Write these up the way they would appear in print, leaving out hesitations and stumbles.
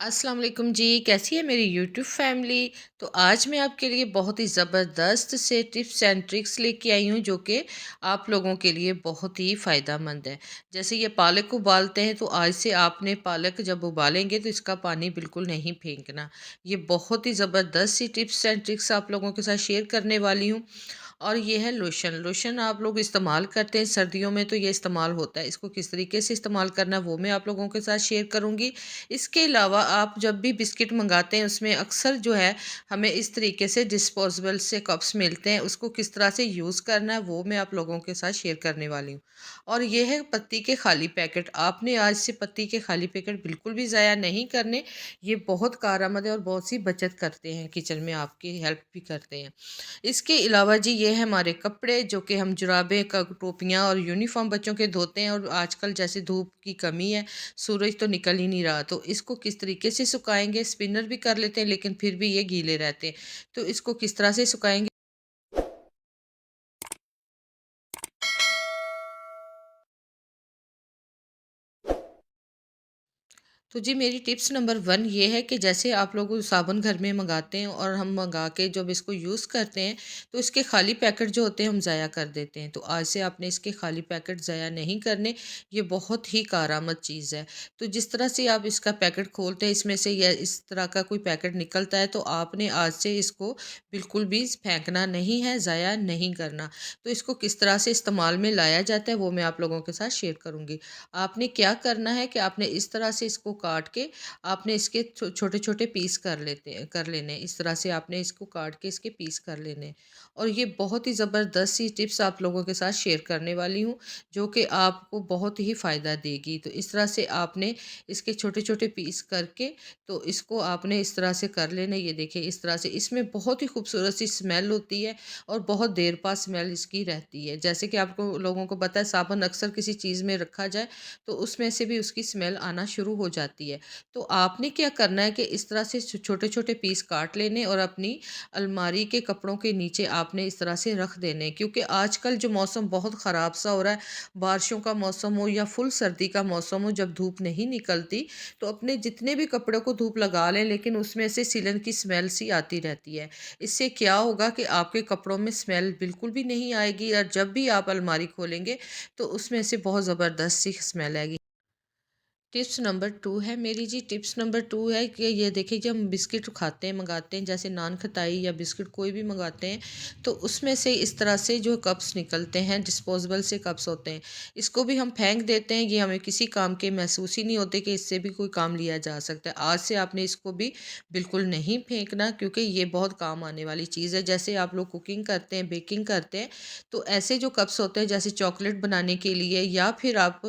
अस्सलाम वालेकुम जी, कैसी है मेरी यूट्यूब फैमिली। तो आज मैं आपके लिए बहुत ही ज़बरदस्त से टिप्स एंड ट्रिक्स लेके आई हूँ जो कि आप लोगों के लिए बहुत ही फ़ायदा मंद है। जैसे ये पालक उबालते हैं, तो आज से आपने पालक जब उबालेंगे तो इसका पानी बिल्कुल नहीं फेंकना। ये बहुत ही ज़बरदस्त सी टिप्स एंड ट्रिक्स आप लोगों के साथ शेयर करने वाली हूँ। और ये है लोशन। लोशन आप लोग इस्तेमाल करते हैं सर्दियों में, तो ये इस्तेमाल होता है। इसको किस तरीके से इस्तेमाल करना है वो मैं आप लोगों के साथ शेयर करूँगी। इसके अलावा आप जब भी बिस्किट मंगाते हैं, उसमें अक्सर जो है हमें इस तरीके से डिस्पोजेबल से कप्स मिलते हैं। उसको किस तरह से यूज़ करना है वो मैं आप लोगों के साथ शेयर करने वाली हूँ। और ये है पत्ती के खाली पैकेट। आपने आज से पत्ती के खाली पैकेट बिल्कुल भी ज़ाया नहीं करने। ये बहुत कारआमद है और बहुत सी बचत करते हैं, किचन में आपकी हेल्प भी करते हैं। इसके अलावा जी ये है हमारे कपड़े, जो कि हम जुराबें, टोपियाँ और यूनिफॉर्म बच्चों के धोते हैं। और आजकल जैसे धूप की कमी है, सूरज तो निकल ही नहीं रहा, तो इसको किस तरीके से सुखाएंगे। स्पिनर भी कर लेते हैं लेकिन फिर भी ये गीले रहते हैं, तो इसको किस तरह से सुखाएंगे। तो जी मेरी टिप्स नंबर 1 ये है कि जैसे आप लोग साबुन घर में मंगाते हैं और हम मंगा के जब इसको यूज़ करते हैं, तो इसके खाली पैकेट जो होते हैं हम ज़ाया कर देते हैं। तो आज से आपने इसके खाली पैकेट ज़ाया नहीं करने। ये बहुत ही कारआमद चीज़ है। तो जिस तरह से आप इसका पैकेट खोलते हैं, इसमें से या इस तरह का कोई पैकेट निकलता है, तो आपने आज से इसको बिल्कुल भी फेंकना नहीं है, ज़ाया नहीं करना। तो इसको किस तरह से इस्तेमाल में लाया जाता है वो मैं आप लोगों के साथ शेयर करूँगी। आपने क्या करना है कि आपने इस तरह से इसको काट के आपने इसके छोटे छोटे पीस कर लेने हैं। इस तरह से आपने इसको काट के इसके पीस कर लेने हैं। और ये बहुत ही ज़बरदस्त सी टिप्स आप लोगों के साथ शेयर करने वाली हूँ, जो कि आपको बहुत ही फ़ायदा देगी। तो इस तरह से आपने इसके छोटे छोटे पीस करके, तो इसको आपने इस तरह से कर लेना। ये देखिए इस तरह से, इसमें बहुत ही खूबसूरत सी स्मेल होती है और बहुत देर बाद स्मेल इसकी रहती है। जैसे कि आपको लोगों को पता है, साबुन अक्सर किसी चीज़ में रखा जाए तो उसमें से भी उसकी स्मेल आना शुरू हो जाती है। तो आपने क्या करना है कि इस तरह से छोटे-छोटे पीस काट लेने और अपनी अलमारी के कपड़ों के नीचे आपने इस तरह से रख देने। क्योंकि आजकल जो मौसम बहुत ख़राब सा हो रहा है, बारिशों का मौसम हो या फुल सर्दी का मौसम हो, जब धूप नहीं निकलती, तो अपने जितने भी कपड़ों को धूप लगा लें, लेकिन उसमें से सिलन की स्मेल सी आती रहती है। इससे क्या होगा कि आपके कपड़ों में स्मेल बिल्कुल भी नहीं आएगी, और जब भी आप अलमारी खोलेंगे तो उसमें से बहुत ज़बरदस्त सी स्मेल आएगी। टिप्स नंबर 2 है मेरी जी। टिप्स नंबर 2 है कि ये देखिए, जब हम बिस्किट खाते हैं, मंगाते हैं, जैसे नान खटाई या बिस्किट कोई भी मंगाते हैं, तो उसमें से इस तरह से जो कप्स निकलते हैं, डिस्पोजेबल से कप्स होते हैं, इसको भी हम फेंक देते हैं। ये हमें किसी काम के महसूस ही नहीं होते कि इससे भी कोई काम लिया जा सकता है। आज से आपने इसको भी बिल्कुल नहीं फेंकना, क्योंकि ये बहुत काम आने वाली चीज़ है। जैसे आप लोग कुकिंग करते हैं, बेकिंग करते हैं, तो ऐसे जो कप्स होते हैं, जैसे चॉकलेट बनाने के लिए या फिर आप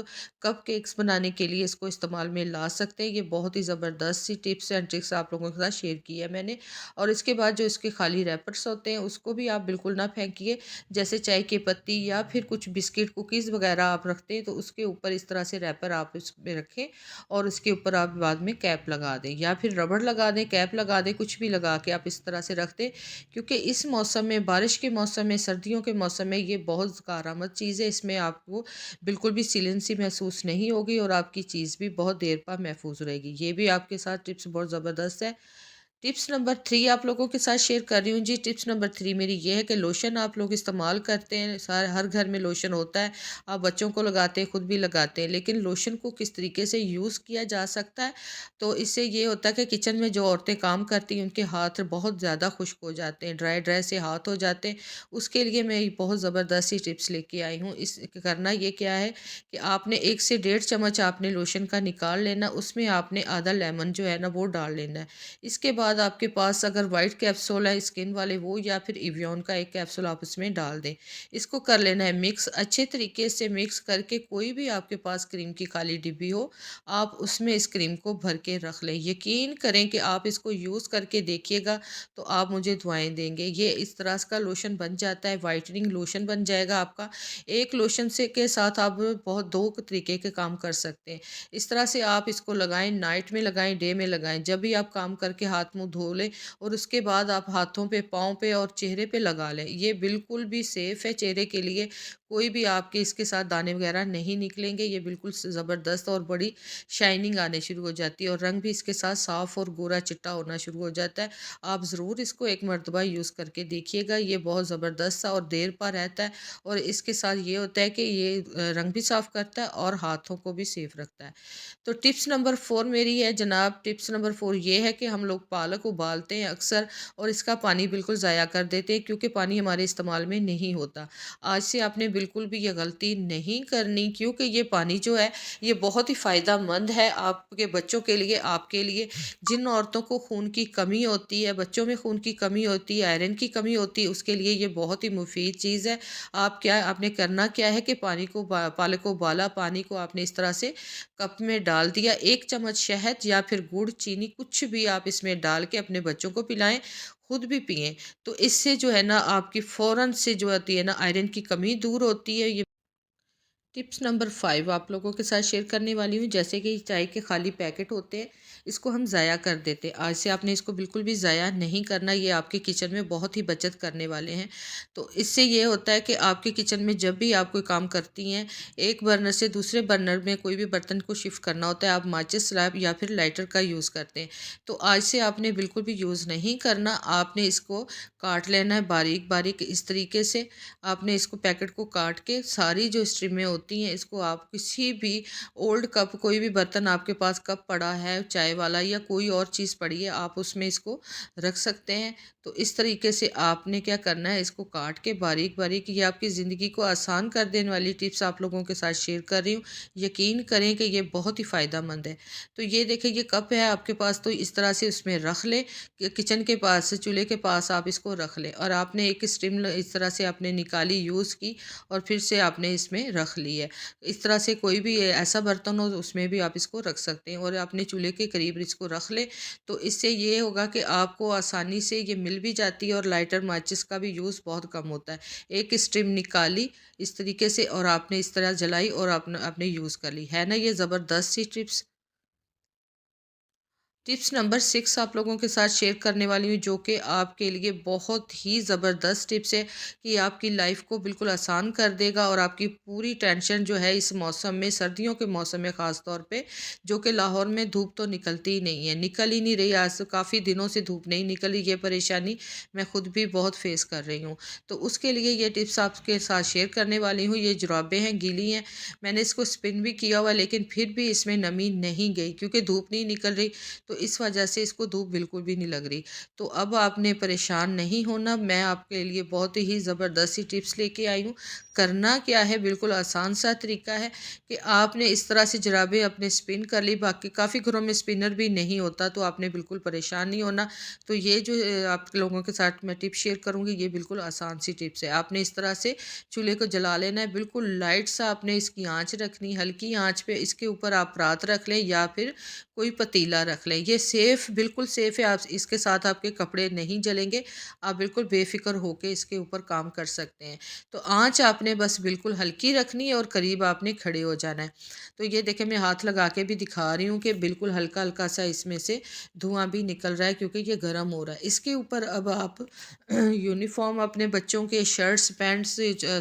कप केक्स बनाने के लिए इसको इस्तेमाल में ला सकते हैं। ये बहुत ही ज़बरदस्त सी टिप्स एंड ट्रिक्स आप लोगों के साथ शेयर की है मैंने। और इसके बाद जो इसके खाली रैपर्स होते हैं, उसको भी आप बिल्कुल ना फेंकिए। जैसे चाय की पत्ती या फिर कुछ बिस्किट कुकीज़ वगैरह आप रखते हैं, तो उसके ऊपर इस तरह से रैपर आप इसमें रखें और इसके ऊपर आप बाद में कैप लगा दें या फिर रबड़ लगा दें, कैप लगा दें, कुछ भी लगा के आप इस तरह से रख दें। क्योंकि इस मौसम में, बारिश के मौसम में, सर्दियों के मौसम में ये बहुत कारआमद चीज़ है। इसमें आपको बिल्कुल भी सीलन सी महसूस नहीं होगी और आपकी चीज़ भी बहुत देर बाद महफूज रहेगी। ये भी आपके साथ टिप्स बहुत ज़बरदस्त है। टिप्स नंबर 3 आप लोगों के साथ शेयर कर रही हूँ जी। टिप्स नंबर 3 मेरी ये है कि लोशन आप लोग इस्तेमाल करते हैं, सारे हर घर में लोशन होता है। आप बच्चों को लगाते हैं, खुद भी लगाते हैं, लेकिन लोशन को किस तरीके से यूज़ किया जा सकता है। तो इससे ये होता है कि किचन में जो औरतें काम करती हैं, उनके हाथ बहुत ज़्यादा खुश्क हो जाते हैं, ड्राई ड्राई से हाथ हो जाते हैं। उसके लिए मैं एक बहुत ज़बरदस्त सी टिप्स लेके आई हूँ। इस करना ये क्या है कि आपने 1 से डेढ़ चम्मच आपने लोशन का निकाल लेना, उसमें आपने आधा लेमन जो है ना वो डाल लेना है। इसके बाद आपके पास अगर वाइट कैप्सूल है स्किन वाले, वो या फिर एवियन का एक कैप्सूल आप उसमें डाल दें। इसको कर लेना है मिक्स, अच्छे तरीके से मिक्स करके। कोई भी आपके पास क्रीम की काली डिब्बी हो, आप उसमें इस क्रीम को भर के रख लें। यकीन करें कि आप इसको यूज़ करके देखिएगा तो आप मुझे दुआएं देंगे। ये इस तरह का लोशन बन जाता है, वाइटनिंग लोशन बन जाएगा आपका। एक लोशन से के साथ आप बहुत 2 तरीके के काम कर सकते हैं। इस तरह से आप इसको लगाएं, नाइट में लगाएं, डे में लगाएं। जब भी आप काम करके हाथ मुँह धो लें और उसके बाद आप हाथों पे, पाँव पे और चेहरे पे लगा लें। ये बिल्कुल भी सेफ़ है चेहरे के लिए, कोई भी आपके इसके साथ दाने वगैरह नहीं निकलेंगे। ये बिल्कुल ज़बरदस्त और बड़ी शाइनिंग आने शुरू हो जाती है और रंग भी इसके साथ साफ़ और गोरा चिट्टा होना शुरू हो जाता है। आप ज़रूर इसको एक मर्तबा यूज़ करके देखिएगा, ये बहुत ज़बरदस्त सा और देर पा रहता है और इसके साथ ये होता है कि ये रंग भी साफ़ करता है और हाथों को भी सेफ रखता है। तो टिप्स नंबर 4 मेरी है जनाब, टिप्स नंबर 4 ये है कि हम लोग पालक उबालते हैं अक्सर और इसका पानी बिल्कुल ज़ाया कर देते हैं क्योंकि पानी हमारे इस्तेमाल में नहीं होता। आज से आपने बिल्कुल भी ये गलती नहीं करनी क्योंकि ये पानी जो है ये बहुत ही फ़ायदेमंद है आपके बच्चों के लिए, आपके लिए। जिन औरतों को खून की कमी होती है, बच्चों में खून की कमी होती है, आयरन की कमी होती है, उसके लिए ये बहुत ही मुफ़ीद चीज़ है। आपने करना क्या है कि पानी को पालक को उबाला, पानी को आपने इस तरह से कप में डाल दिया, 1 चम्मच शहद या फिर गुड़, चीनी कुछ भी आप इसमें डाल के अपने बच्चों को पिलाएँ, खुद भी पिएँ। तो इससे जो है ना आपकी फ़ौरन से जो होती है ना आयरन की कमी दूर होती है। ये टिप्स नंबर 5 आप लोगों के साथ शेयर करने वाली हूँ। जैसे कि चाय के खाली पैकेट होते हैं, इसको हम ज़ाया कर देते हैं। आज से आपने इसको बिल्कुल भी ज़ाया नहीं करना, ये आपके किचन में बहुत ही बचत करने वाले हैं। तो इससे ये होता है कि आपके किचन में जब भी आप कोई काम करती हैं, एक बर्नर से दूसरे बर्नर में कोई भी बर्तन को शिफ्ट करना होता है, आप माचिस स्लैब या फिर लाइटर का यूज़ करते हैं। तो आज से आपने बिल्कुल भी यूज़ नहीं करना, आपने इसको काट लेना है बारीक-बारीक इस तरीके से। आपने इसको पैकेट को काट के सारी जो स्ट्रीमें होती हैं इसको आप किसी भी ओल्ड कप, कोई भी बर्तन आपके पास कप पड़ा है चाय वाला या कोई और चीज़ पड़ी है, आप उसमें इसको रख सकते हैं। तो इस तरीके से आपने क्या करना है, इसको काट के बारीक बारीक, ये आपकी ज़िंदगी को आसान कर देने वाली टिप्स आप लोगों के साथ शेयर कर रही हूँ। यकीन करें कि ये बहुत ही फ़ायदेमंद है। तो ये देखें, ये कप है आपके पास, तो इस तरह से उसमें रख लें, किचन के पास, चूल्हे के पास आप इसको रख लें और आपने एक स्ट्रीम इस तरह से आपने निकाली, यूज़ की और फिर से आपने इसमें रख ली है। इस तरह से कोई भी ऐसा बर्तन हो उसमें भी आप इसको रख सकते हैं और अपने चूल्हे के करीब इसको रख लें। तो इससे ये होगा कि आपको आसानी से ये मिल भी जाती है और लाइटर माचिस का भी यूज़ बहुत कम होता है। एक स्ट्रीम निकाली इस तरीके से और आपने इस तरह जलाई और आपने आपने यूज़ कर ली। है ना ये ज़बरदस्त सी टिप्स। टिप्स नंबर 6 आप लोगों के साथ शेयर करने वाली हूँ जो कि आपके लिए बहुत ही ज़बरदस्त टिप्स है कि आपकी लाइफ को बिल्कुल आसान कर देगा और आपकी पूरी टेंशन जो है इस मौसम में, सर्दियों के मौसम में ख़ास तौर पे, जो कि लाहौर में धूप तो निकलती ही नहीं है, निकल ही नहीं रही। आज तो काफ़ी दिनों से धूप नहीं निकली, ये परेशानी मैं खुद भी बहुत फेस कर रही हूँ। तो उसके लिए ये टिप्स आपके साथ शेयर करने वाली हूँ। ये जुराबें हैं, गीली हैं, मैंने इसको स्पिन भी किया हुआ लेकिन फिर भी इसमें नमी नहीं गई क्योंकि धूप नहीं निकल रही, तो इस वजह से इसको धूप बिल्कुल भी नहीं लग रही। तो अब आपने परेशान नहीं होना, मैं आपके लिए बहुत ही ज़बरदस्ती टिप्स लेके आई हूँ। करना क्या है, बिल्कुल आसान सा तरीका है कि आपने इस तरह से जुराबें अपने स्पिन कर ली, बाकी काफ़ी घरों में स्पिनर भी नहीं होता, तो आपने बिल्कुल परेशान नहीं होना। तो ये जो आप लोगों के साथ मैं टिप शेयर करूँगी, ये बिल्कुल आसान सी टिप्स है। आपने इस तरह से चूल्हे को जला लेना है, बिल्कुल लाइट सा आपने इसकी आँच रखनी, हल्की आँच पे इसके ऊपर आप परात रख लें या फिर कोई पतीला रख लें। ये सेफ़, बिल्कुल सेफ़ है, आप इसके साथ आपके कपड़े नहीं जलेंगे, आप बिल्कुल बेफ़िक्र होके इसके ऊपर काम कर सकते हैं। तो आँच आपने बस बिल्कुल हल्की रखनी है और करीब आपने खड़े हो जाना है। तो ये देखें, मैं हाथ लगा के भी दिखा रही हूँ कि बिल्कुल हल्का-हल्का सा इसमें से धुआँ भी निकल रहा है क्योंकि ये गर्म हो रहा है। इसके ऊपर अब आप यूनिफ़ॉर्म अपने बच्चों के शर्ट्स, पैंट्स,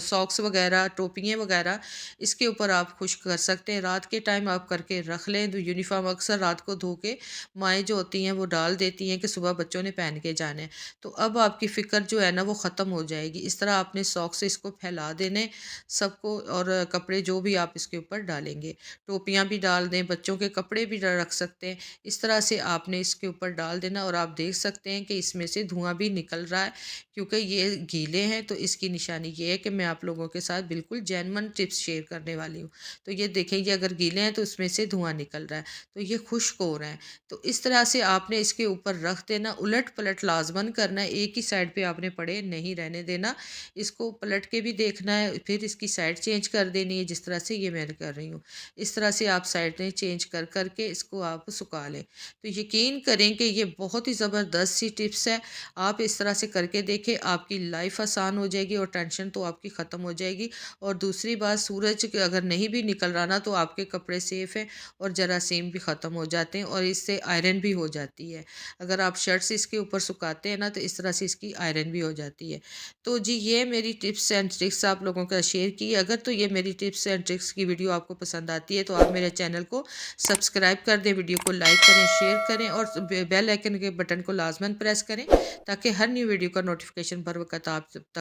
सॉक्स वग़ैरह, टोपियाँ वग़ैरह इसके ऊपर आप खुश्क कर सकते हैं। रात के टाइम आप करके रख लें, तो यूनिफ़ॉर्म अक्सर रात को धो के माएँ जो होती हैं वो डाल देती हैं कि सुबह बच्चों ने पहन के जाना है। तो अब आपकी फ़िक्र जो है ना वो ख़त्म हो जाएगी। इस तरह आपने शौक़ से इसको फैला देने सबको, और कपड़े जो भी आप इसके ऊपर डालेंगे, टोपियाँ भी डाल दें, बच्चों के कपड़े भी रख सकते हैं। इस तरह से आपने इसके ऊपर डाल देना और आप देख सकते हैं कि इसमें से धुआँ भी निकल रहा है क्योंकि ये गीले हैं, तो इसकी निशानी ये है कि मैं आप लोगों के साथ बिल्कुल जेन्युइन टिप्स शेयर करने वाली हूँ। तो ये देखें, ये अगर गीले हैं तो इसमें से धुआँ निकल रहा है, तो ये खुश्क हो रहे हैं। तो इस तरह से आपने इसके ऊपर रख देना, उलट-पलट लाज़मन करना है, एक ही साइड पे आपने पड़े नहीं रहने देना। इसको पलट के भी देखना है, फिर इसकी साइड चेंज कर देनी है, जिस तरह से ये मैं कर रही हूँ। इस तरह से आप साइडें चेंज कर के इसको आप सुखा लें। तो यकीन करें कि ये बहुत ही ज़बरदस्त सी टिप्स है। आप इस तरह से करके देखें, आपकी लाइफ आसान हो जाएगी और टेंशन तो आपकी ख़त्म हो जाएगी। और दूसरी बात, सूरज अगर नहीं भी निकल रहा ना तो आपके कपड़े सेफ़ हैं और जरासीम भी ख़त्म हो जाते हैं और इससे आयरन भी हो जाती है। अगर आप शर्ट्स इसके ऊपर सुखाते हैं ना तो इस तरह से इसकी आयरन भी हो जाती है। तो जी ये मेरी टिप्स एंड ट्रिक्स आप लोगों का शेयर की। अगर तो ये मेरी टिप्स एंड ट्रिक्स की वीडियो आपको पसंद आती है तो आप मेरे चैनल को सब्सक्राइब कर दें, वीडियो को लाइक करें, शेयर करें और बेल आइकन के बटन को लाजमन प्रेस करें ताकि हर न्यू वीडियो का नोटिफिकेशन बर वक्त आप तक